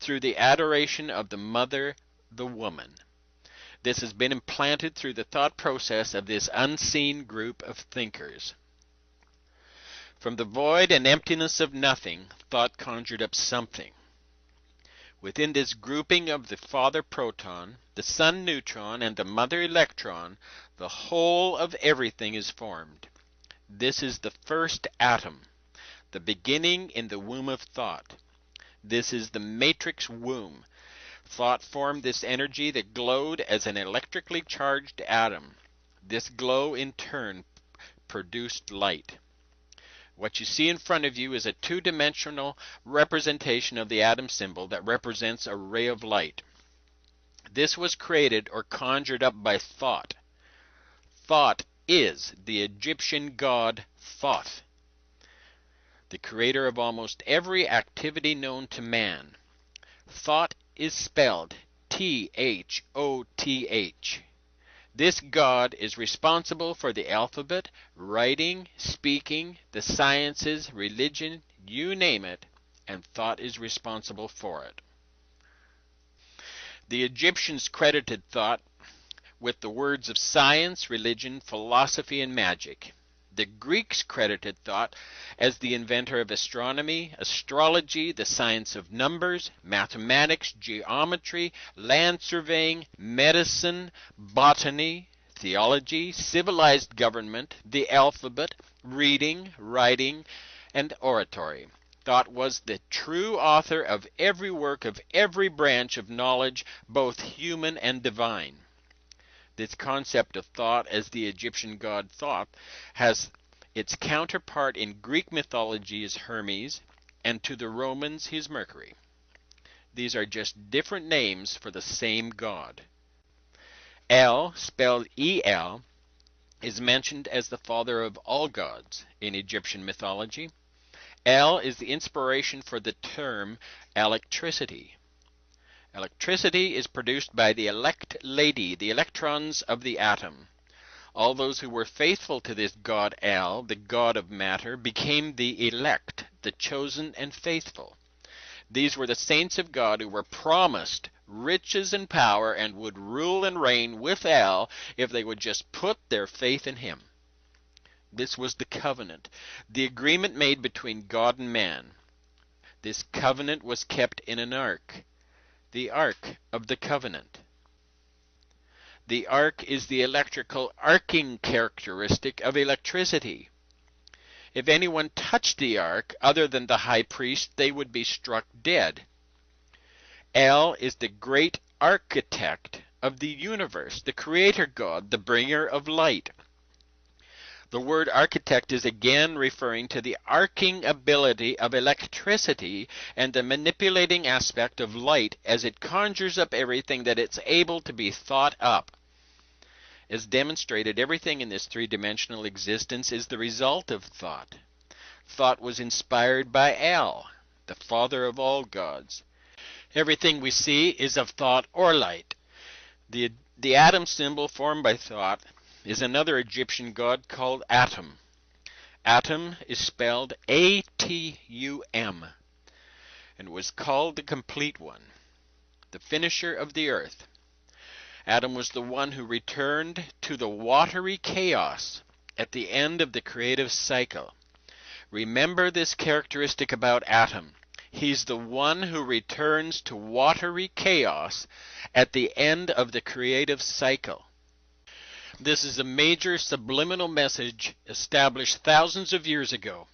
through the adoration of the mother, the woman. This has been implanted through the thought process of this unseen group of thinkers. From the void and emptiness of nothing, thought conjured up something. Within this grouping of the father proton, the son neutron, and the mother electron, the whole of everything is formed. This is the first atom, the beginning in the womb of thought. This is the matrix womb. Thought formed this energy that glowed as an electrically charged atom. This glow in turn produced light. What you see in front of you is a two-dimensional representation of the atom symbol that represents a ray of light. This was created or conjured up by thought. Thought is the Egyptian god Thoth, the creator of almost every activity known to man. Thought is spelled T-H-O-T-H. This god is responsible for the alphabet, writing, speaking, the sciences, religion, you name it, and thought is responsible for it. The Egyptians credited thought with the words of science, religion, philosophy, and magic. The Greeks credited thought as the inventor of astronomy, astrology, the science of numbers, mathematics, geometry, land surveying, medicine, botany, theology, civilized government, the alphabet, reading, writing, and oratory. Thought was the true author of every work of every branch of knowledge, both human and divine. This concept of thought as the Egyptian god Thoth has its counterpart in Greek mythology as Hermes, and to the Romans he is Mercury. These are just different names for the same god. El, spelled E-L, is mentioned as the father of all gods in Egyptian mythology. El is the inspiration for the term electricity. Electricity is produced by the elect lady, the electrons of the atom. All those who were faithful to this god El, the god of matter, became the elect, the chosen and faithful. These were the saints of God who were promised riches and power and would rule and reign with El if they would just put their faith in him. This was the covenant, the agreement made between God and man. This covenant was kept in an ark, the Ark of the Covenant. The ark is the electrical arcing characteristic of electricity. If anyone touched the ark other than the high priest, they would be struck dead. El is the great architect of the universe, the creator God, the bringer of light. The word architect is again referring to the arcing ability of electricity and the manipulating aspect of light as it conjures up everything that it's able to be thought up. As demonstrated, everything in this three-dimensional existence is the result of thought. Thought was inspired by El, the father of all gods. Everything we see is of thought or light. The atom symbol formed by thought is another Egyptian god called Atum. Atum is spelled A-T-U-M and was called the complete one, the finisher of the earth. Adam was the one who returned to the watery chaos at the end of the creative cycle. Remember this characteristic about Adam. He's the one who returns to watery chaos at the end of the creative cycle. This is a major subliminal message established thousands of years ago.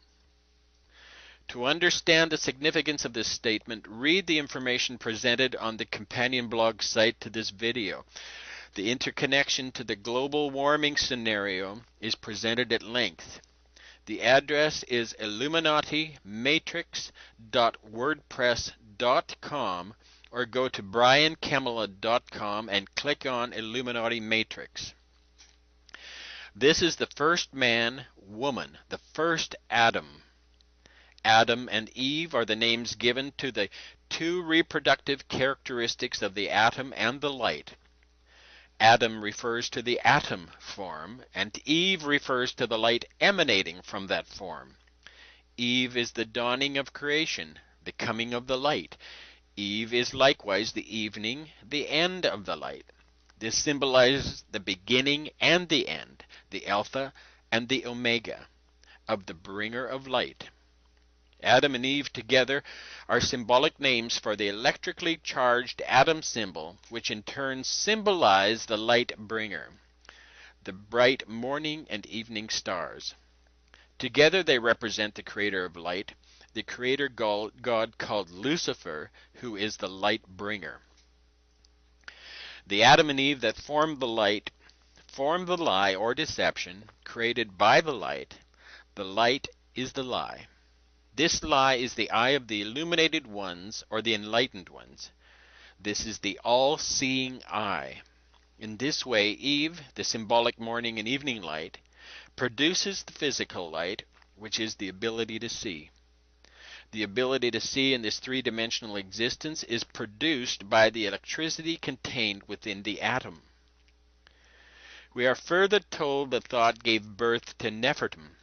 To understand the significance of this statement, read the information presented on the companion blog site to this video. The interconnection to the global warming scenario is presented at length. The address is illuminatimatrix.wordpress.com or go to briankemela.com and click on Illuminati Matrix. This is the first man, woman, the first Adam. Adam and Eve are the names given to the two reproductive characteristics of the atom and the light. Adam refers to the atom form, and Eve refers to the light emanating from that form. Eve is the dawning of creation, the coming of the light. Eve is likewise the evening, the end of the light. This symbolizes the beginning and the end, the Alpha and the Omega, of the bringer of light. Adam and Eve together are symbolic names for the electrically charged atom symbol, which in turn symbolize the light bringer, the bright morning and evening stars. Together they represent the creator of light, the creator god called Lucifer, who is the light bringer. The Adam and Eve that formed the light formed the lie or deception created by the light. The light is the lie. This lie is the eye of the illuminated ones or the enlightened ones. This is the all-seeing eye. In this way, Eve, the symbolic morning and evening light, produces the physical light, which is the ability to see. The ability to see in this three-dimensional existence is produced by the electricity contained within the atom. We are further told that thought gave birth to Nefertum.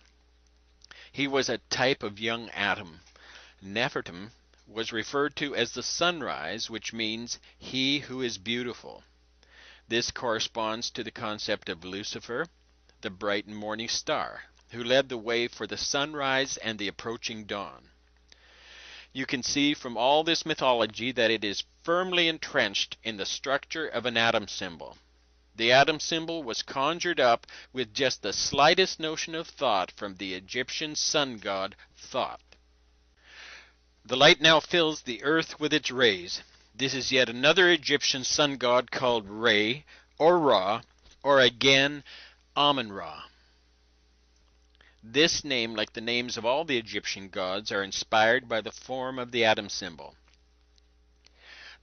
He was a type of young atom. Nefertum was referred to as the sunrise, which means he who is beautiful. This corresponds to the concept of Lucifer, the bright morning star, who led the way for the sunrise and the approaching dawn. You can see from all this mythology that it is firmly entrenched in the structure of an atom symbol. The atom symbol was conjured up with just the slightest notion of thought from the Egyptian sun god Thoth. The light now fills the earth with its rays. This is yet another Egyptian sun god called Re, or Ra, or again Amun-Ra. This name, like the names of all the Egyptian gods, are inspired by the form of the atom symbol.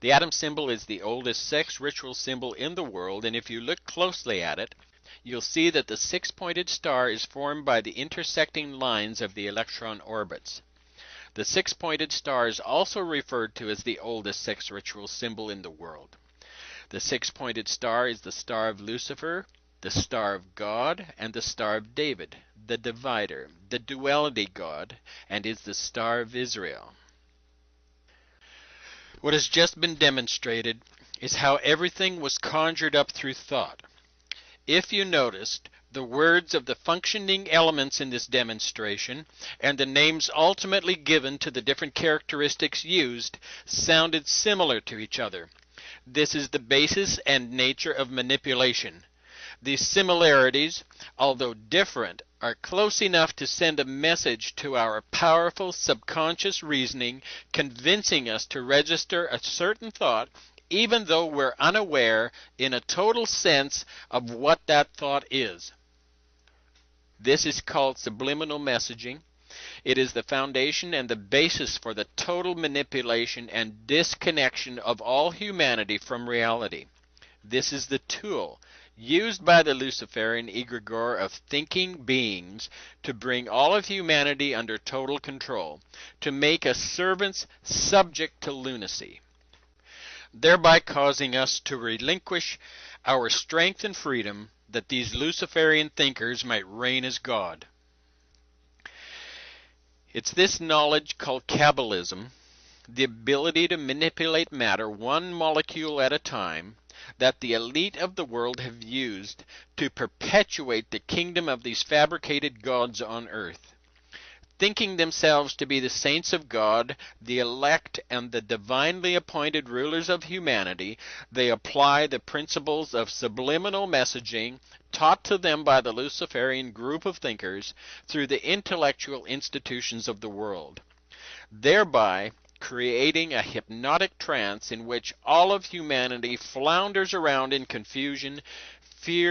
The atom symbol is the oldest sex ritual symbol in the world, and if you look closely at it, you'll see that the six-pointed star is formed by the intersecting lines of the electron orbits. The six-pointed star is also referred to as the oldest sex ritual symbol in the world. The six-pointed star is the star of Lucifer, the star of God, and the star of David, the divider, the duality god, and is the star of Israel. What has just been demonstrated is how everything was conjured up through thought. If you noticed, the words of the functioning elements in this demonstration and the names ultimately given to the different characteristics used sounded similar to each other. This is the basis and nature of manipulation. These similarities, although different, are close enough to send a message to our powerful subconscious reasoning, convincing us to register a certain thought, even though we're unaware in a total sense of what that thought is. This is called subliminal messaging. It is the foundation and the basis for the total manipulation and disconnection of all humanity from reality. This is the tool used by the Luciferian egregore of thinking beings to bring all of humanity under total control, to make us servants subject to lunacy, thereby causing us to relinquish our strength and freedom that these Luciferian thinkers might reign as God. It's this knowledge called Kabbalism, the ability to manipulate matter one molecule at a time, that the elite of the world have used to perpetuate the kingdom of these fabricated gods on earth. Thinking themselves to be the saints of God, the elect, and the divinely appointed rulers of humanity, they apply the principles of subliminal messaging taught to them by the Luciferian group of thinkers through the intellectual institutions of the world, thereby creating a hypnotic trance in which all of humanity flounders around in confusion, fear,